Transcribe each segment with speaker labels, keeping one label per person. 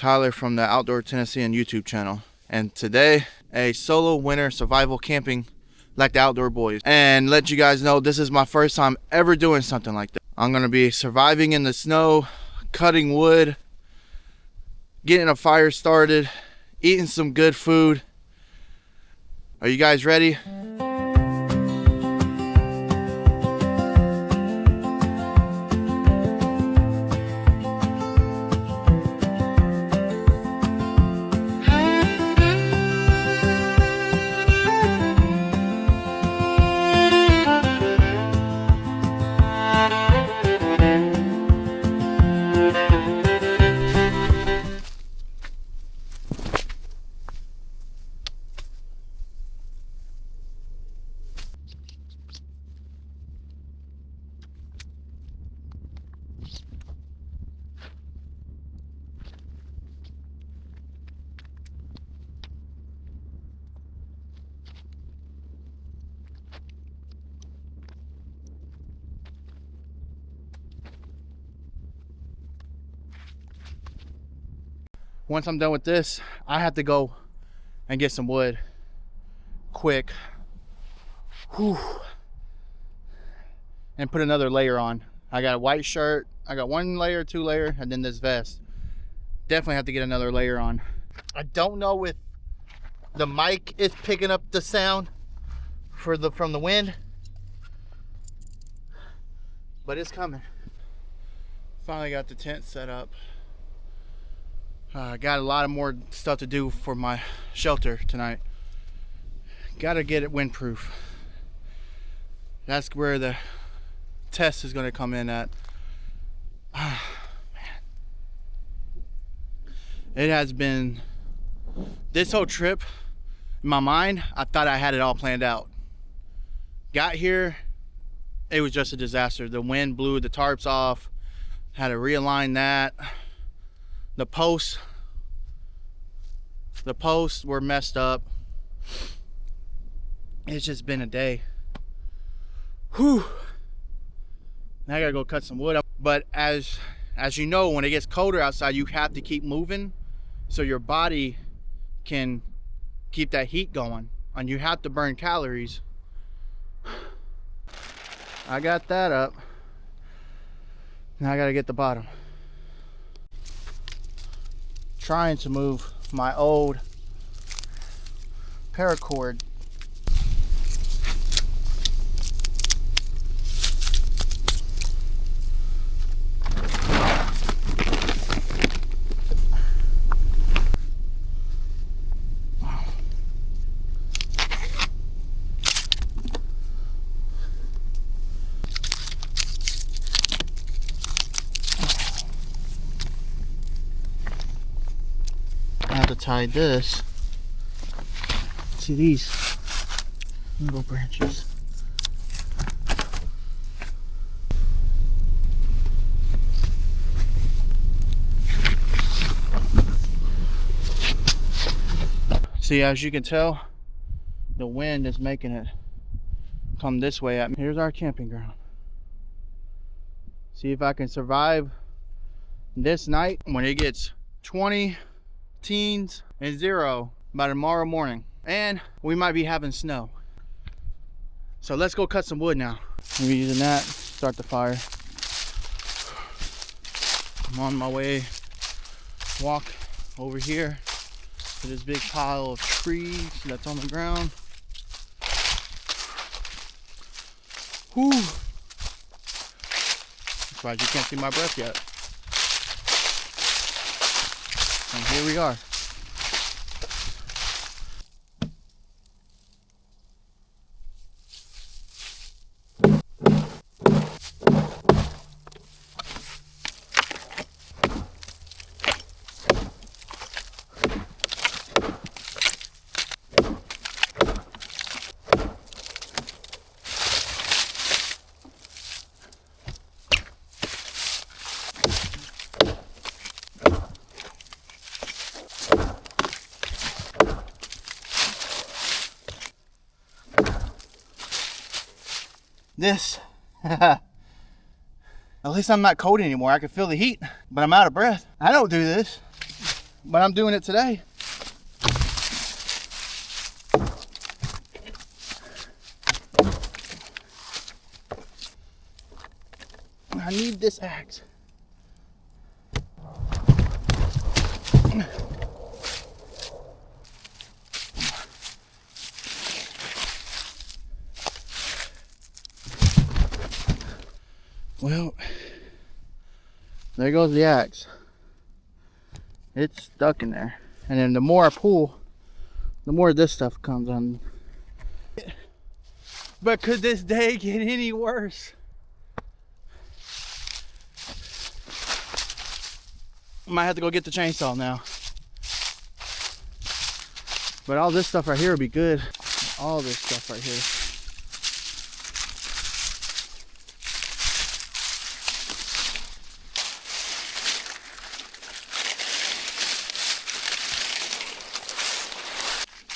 Speaker 1: Tyler from the Outdoor Tennessean YouTube channel, and today a solo winter survival camping like the Outdoor Boys. And let you guys know, this is my first time ever doing something like that. I'm gonna be surviving in the snow, cutting wood, getting a fire started, eating some good food. Are you guys ready? Once I'm done with this, I have to go and get some wood quick. Whew. And put another layer on. I got a white shirt, I got 1 layer, 2 layer, and then this vest. Definitely have to get another layer on. I don't know if the mic is picking up the sound from the wind, but it's coming. Finally got the tent set up. Got a lot of more stuff to do for my shelter tonight. Gotta get it windproof. That's where the test is gonna come in at. Man. It has been, this whole trip, in my mind, I thought I had it all planned out. Got here, it was just a disaster. The wind blew the tarps off, had to realign that. The posts were messed up. It's just been a day. Whew. Now I gotta go cut some wood. But as you know, when it gets colder outside, you have to keep moving so your body can keep that heat going, and you have to burn calories. I got that up. Now I gotta get the bottom. Trying to move my old paracord. I have to tie this to these little branches. See, as you can tell, the wind is making it come this way at me. Here's our camping ground. See if I can survive this night when it gets 20 teens and 0 by tomorrow morning, and we might be having snow. So let's go cut some wood now. I'm using that, start the fire. I'm on my way, walk over here to this big pile of trees that's on the ground. Whew. That's why you can't see my breath yet. And here we are. This, at least I'm not cold anymore. I can feel the heat, but I'm out of breath. I don't do this. but I'm doing it today. I need this axe. Well, there goes the axe. It's stuck in there. And then the more I pull, the more this stuff comes on. But could this day get any worse? Might have to go get the chainsaw now. But all this stuff right here will be good. All this stuff right here.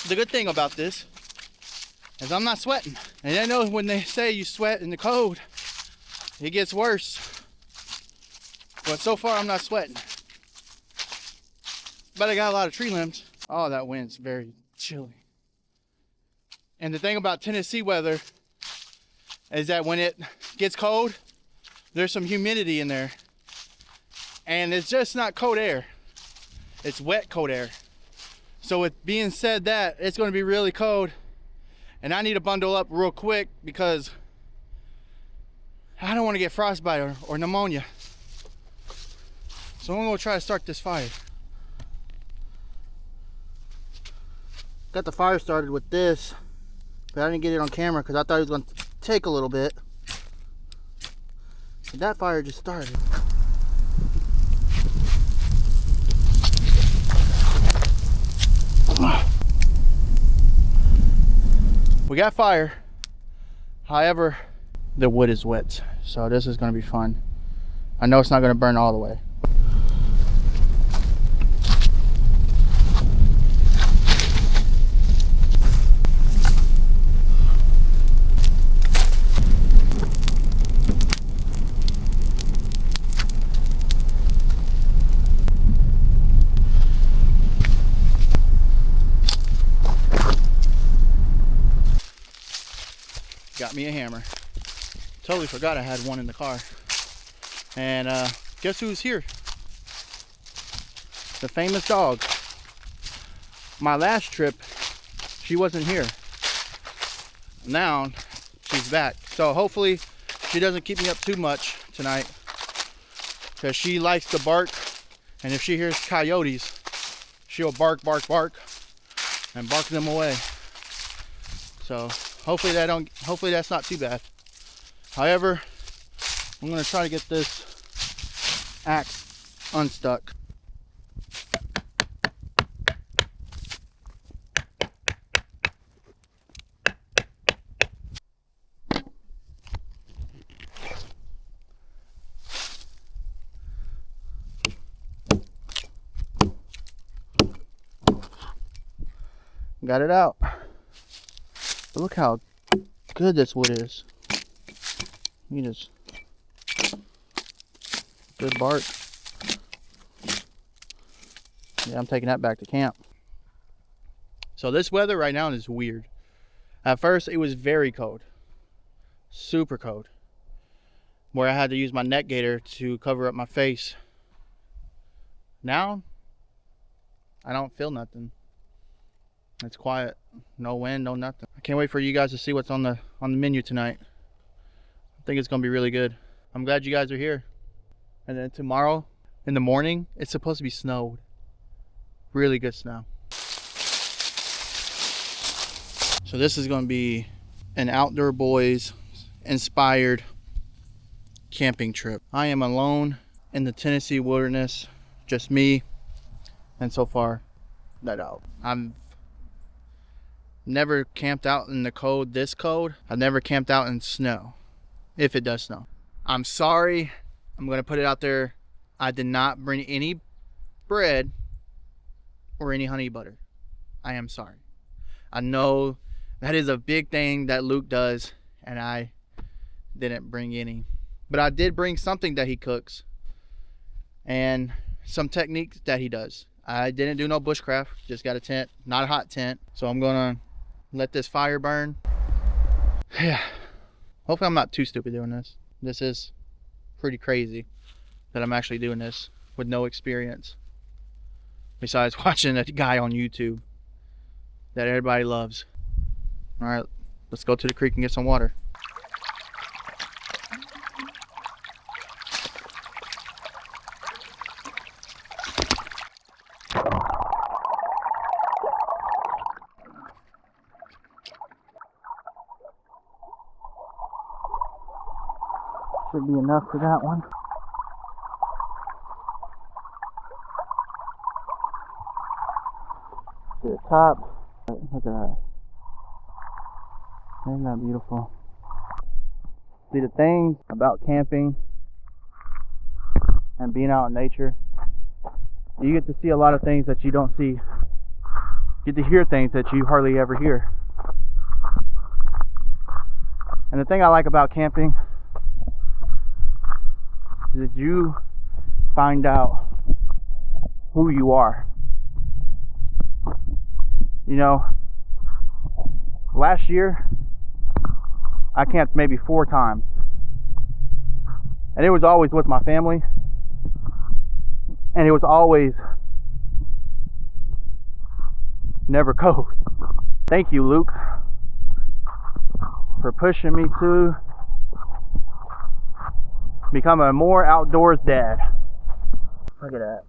Speaker 1: The good thing about this is I'm not sweating. And I know when they say you sweat in the cold, it gets worse. But so far I'm not sweating. But I got a lot of tree limbs. Oh, that wind's very chilly. And the thing about Tennessee weather is that when it gets cold, there's some humidity in there. And it's just not cold air. It's wet cold air. So with being said that, it's going to be really cold. And I need to bundle up real quick because I don't want to get frostbite or pneumonia. So I'm going to try to start this fire. Got the fire started with this, but I didn't get it on camera because I thought it was going to take a little bit. And that fire just started. We got fire. However, the wood is wet, so this is going to be fun. I know it's not going to burn all the way. Got me a hammer. Totally forgot I had one in the car. And guess who's here? The famous dog. My last trip, she wasn't here. Now she's back. So hopefully she doesn't keep me up too much tonight, because she likes to bark, and if she hears coyotes, she'll bark, bark, bark, and bark them away. So hopefully that's not too bad. However, I'm gonna try to get this axe unstuck. Got it out. But look how good this wood is. Look at this. Good bark. Yeah, I'm taking that back to camp. So this weather right now is weird. At first it was very cold. Super cold. Where I had to use my neck gaiter to cover up my face. Now, I don't feel nothing. It's quiet. No wind, no nothing. I can't wait for you guys to see what's on the menu tonight. I think it's gonna be really good. I'm glad you guys are here. And then tomorrow in the morning, it's supposed to be snowed. Really good snow. So this is gonna be an Outdoor Boys inspired camping trip. I am alone in the Tennessee wilderness, just me, and so far, that out. I've never camped out in the cold, this cold. I've never camped out in snow, if it does snow. I'm sorry, I'm gonna put it out there. I did not bring any bread or any honey butter. I am sorry. I know that is a big thing that Luke does, and I didn't bring any. But I did bring something that he cooks and some techniques that he does. I didn't do no bushcraft, just got a tent, not a hot tent. So I'm gonna let this fire burn. Yeah, hopefully I'm not too stupid doing this. This is pretty crazy that I'm actually doing this with no experience. Besides watching a guy on YouTube that everybody loves. All right, let's go to the creek and get some water. Should be enough for that one. To the top. Look at that. Isn't that beautiful? See, the thing about camping and being out in nature, you get to see a lot of things that you don't see. You get to hear things that you hardly ever hear. And the thing I like about camping is that you find out who you are. You know, last year I camped maybe 4 times, and it was always with my family, and it was always never cold. Thank you, Luke, for pushing me to become a more outdoors dad. Look at that.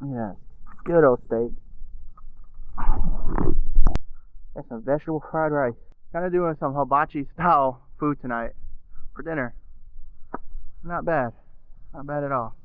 Speaker 1: Look at that. Good old steak. Got some vegetable fried rice. Kind of doing some hibachi style food tonight for dinner. Not bad. Not bad at all.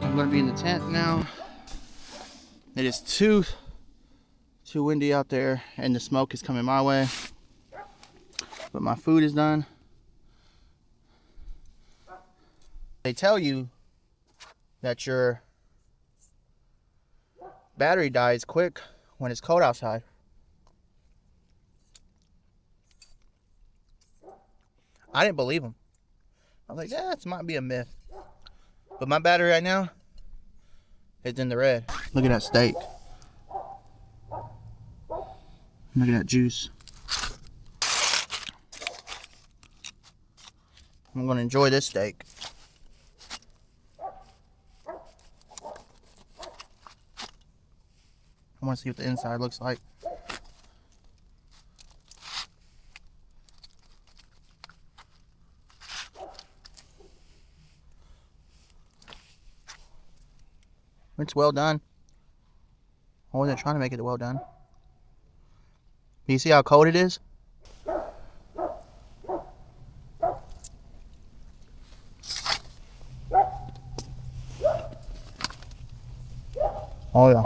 Speaker 1: I'm gonna be in the tent now. It is too windy out there, and the smoke is coming my way. But my food is done. They tell you that your battery dies quick when it's cold outside. I didn't believe them. I was like, yeah, this might be a myth. But my battery right now, it's in the red. Look at that steak. Look at that juice. I'm gonna enjoy this steak. I wanna see what the inside looks like. It's well done. I wasn't trying to make it well done. Do you see how cold it is? Oh yeah.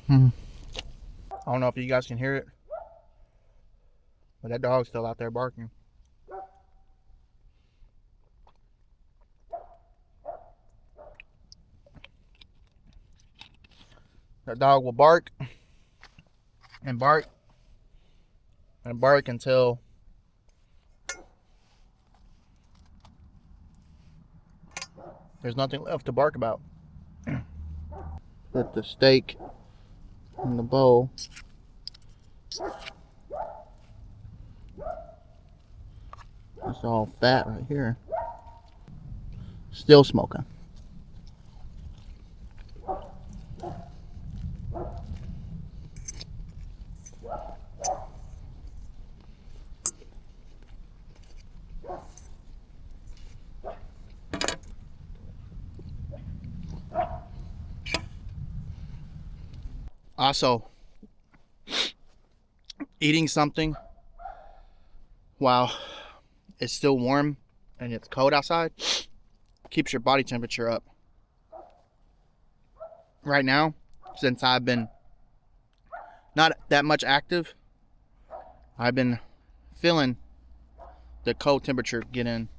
Speaker 1: I don't know if you guys can hear it, but that dog's still out there barking. That dog will bark and bark and bark until there's nothing left to bark about. Put the steak in the bowl. It's all fat right here. Still smoking. Also, eating something while it's still warm and it's cold outside keeps your body temperature up. Right now, since I've been not that much active, I've been feeling the cold temperature get in.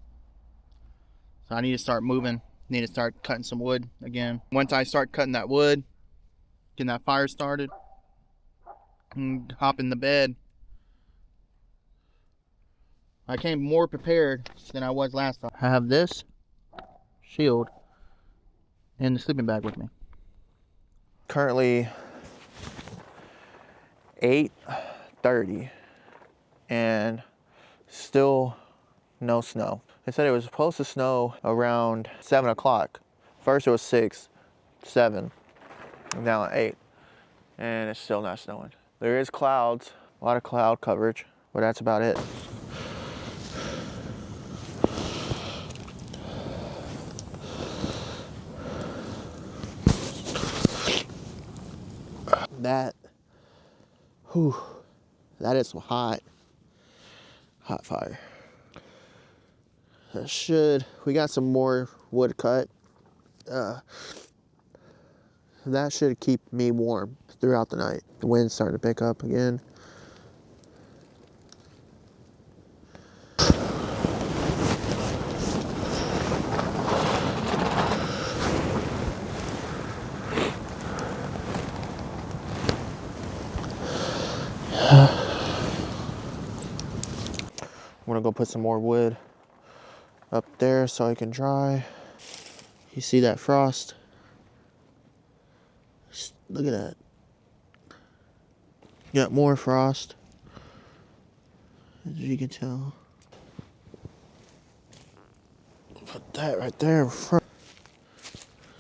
Speaker 1: So I need to start moving. Need to start cutting some wood again. Once I start cutting that wood, getting that fire started, and hop in the bed, I came more prepared than I was last time. I have this shield and the sleeping bag with me. Currently 8:30 and still no snow. They said it was supposed to snow around 7 o'clock. First it was 6, 7, now at 8, and it's still not snowing. There is clouds, a lot of cloud coverage, but that's about it. That is some hot fire. We got some more wood cut. That should keep me warm throughout the night. The wind's starting to pick up again. I'm gonna go put some more wood up there so it can dry. You see that frost? Look at that. Got more frost, as you can tell. Put that right there in front.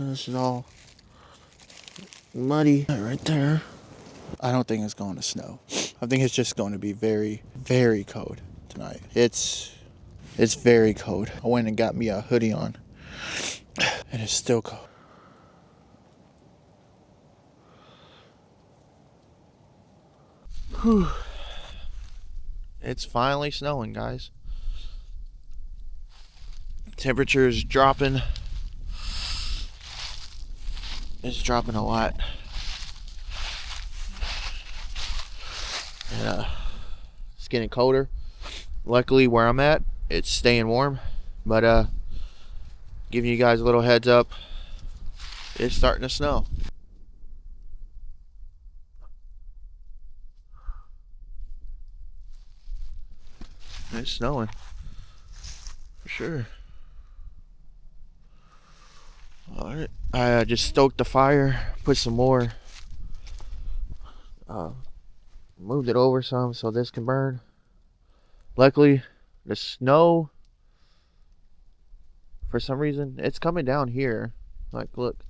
Speaker 1: This is all muddy right there. I don't think it's going to snow. I think it's just going to be very, very cold tonight. It's very cold. I went and got me a hoodie on, and it's still cold. Whew. It's finally snowing, guys. Temperature is dropping. It's dropping a lot. And it's getting colder. Luckily where I'm at, it's staying warm. But giving you guys a little heads up, it's starting to snow. It's snowing for sure. All right, I just stoked the fire, put some more, moved it over some so this can burn. Luckily, the snow, for some reason, it's coming down here. Like, look.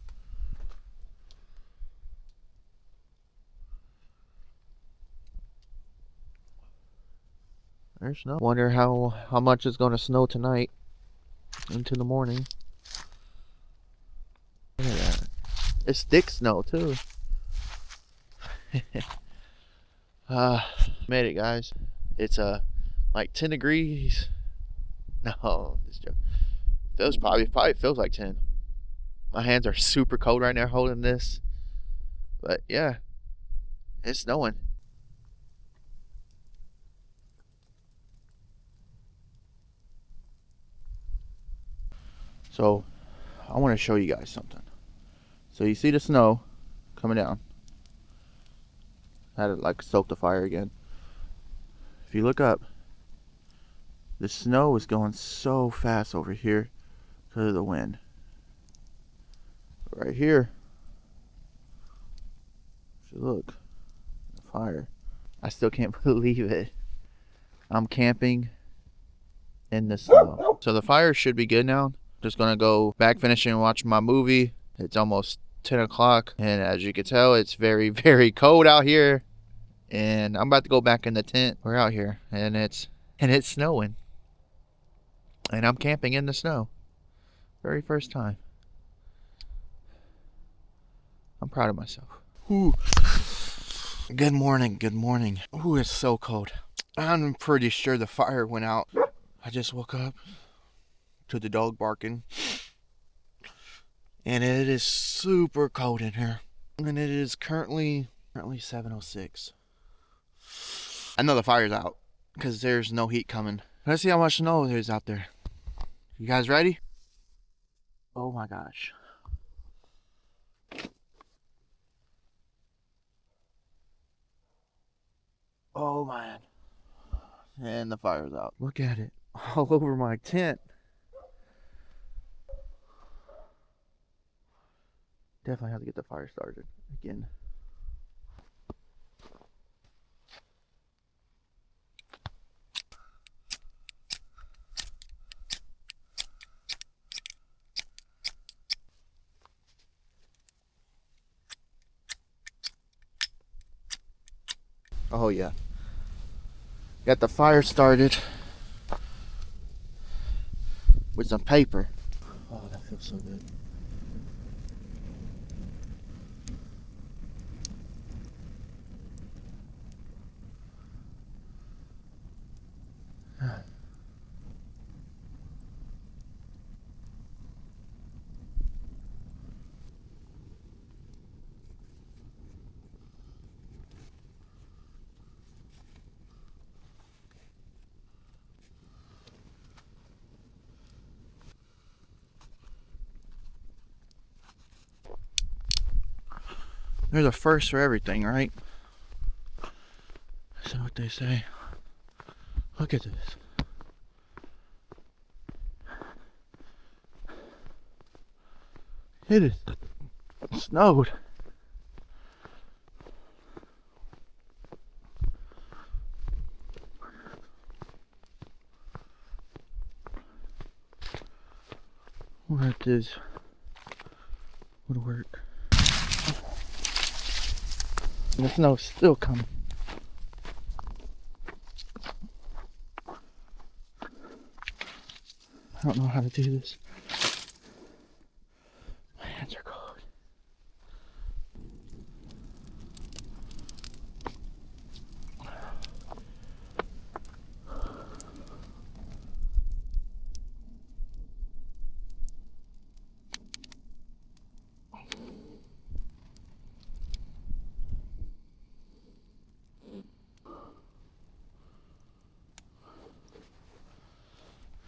Speaker 1: There's snow. Wonder how much is going to snow tonight into the morning. Look at that. It's thick snow too. Made it, guys. It's like 10 degrees. No, this joke. Probably feels like 10. My hands are super cold right now holding this. But yeah, it's snowing. So I want to show you guys something. So you see the snow coming down. I had to like stoke the fire again. If you look up, the snow is going so fast over here because of the wind. Right here, if you look, the fire. I still can't believe it. I'm camping in the snow. So the fire should be good now. Just gonna go back finishing and watch my movie. It's almost 10 o'clock, and as you can tell, it's very, very cold out here. And I'm about to go back in the tent. We're out here, and it's snowing. And I'm camping in the snow. Very first time. I'm proud of myself. Whew. Good morning, good morning. Ooh, it's so cold. I'm pretty sure the fire went out. I just woke up to the dog barking. And it is super cold in here. And it is currently 7:06. I know the fire's out because there's no heat coming. Let's see how much snow there is out there. You guys ready? Oh my gosh. Oh man. And the fire's out. Look at it. All over my tent. Definitely have to get the fire started again. Oh yeah. Got the fire started with some paper. Oh, that feels so good. There's a first for everything, right? That's what they say. Look at this. It is snowed. What this would work. And the snow's still coming. I don't know how to do this. My hands are cold.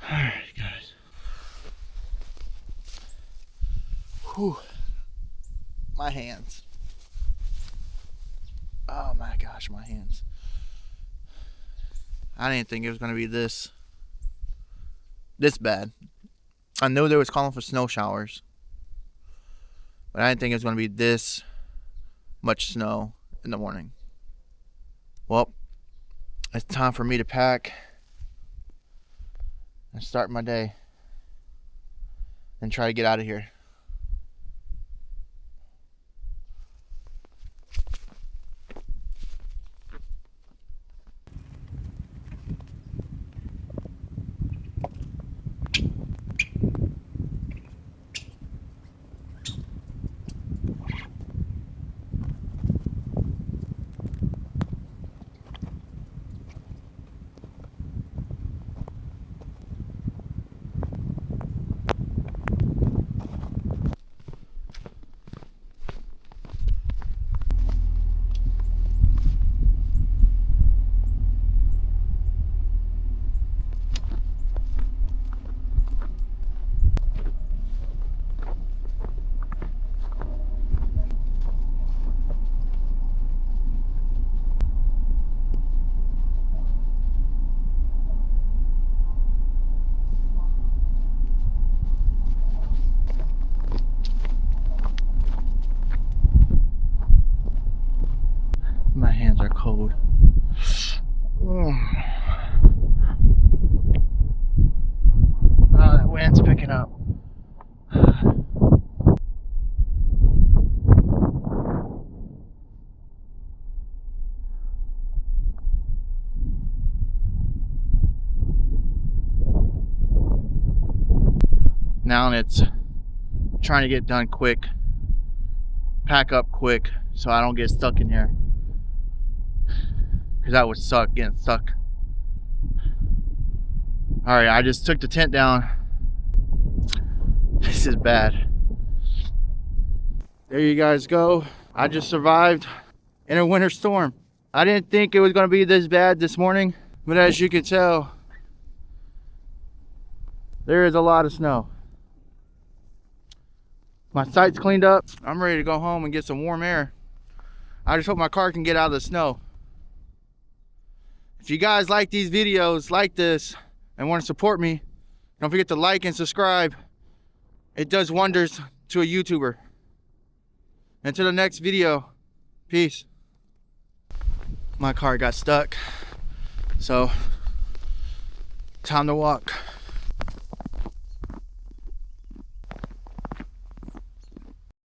Speaker 1: Alright, guys. Whew. My hands. Oh my gosh, my hands. I didn't think it was going to be this bad. I knew they was calling for snow showers, but I didn't think it was going to be this much snow in the morning. Well, it's time for me to pack and start my day and try to get out of here. My hands are cold. Oh, that wind's picking up. Now it's trying to get done quick, pack up quick so I don't get stuck in here. because that would suck, getting stuck. All right, I just took the tent down. This is bad. There you guys go. I just survived in a winter storm. I didn't think it was gonna be this bad this morning, but as you can tell, there is a lot of snow. My site's cleaned up. I'm ready to go home and get some warm air. I just hope my car can get out of the snow. If you guys like these videos like this and want to support me, don't forget to like and subscribe. It does wonders to a YouTuber. Until the next video, peace. My car got stuck, so time to walk.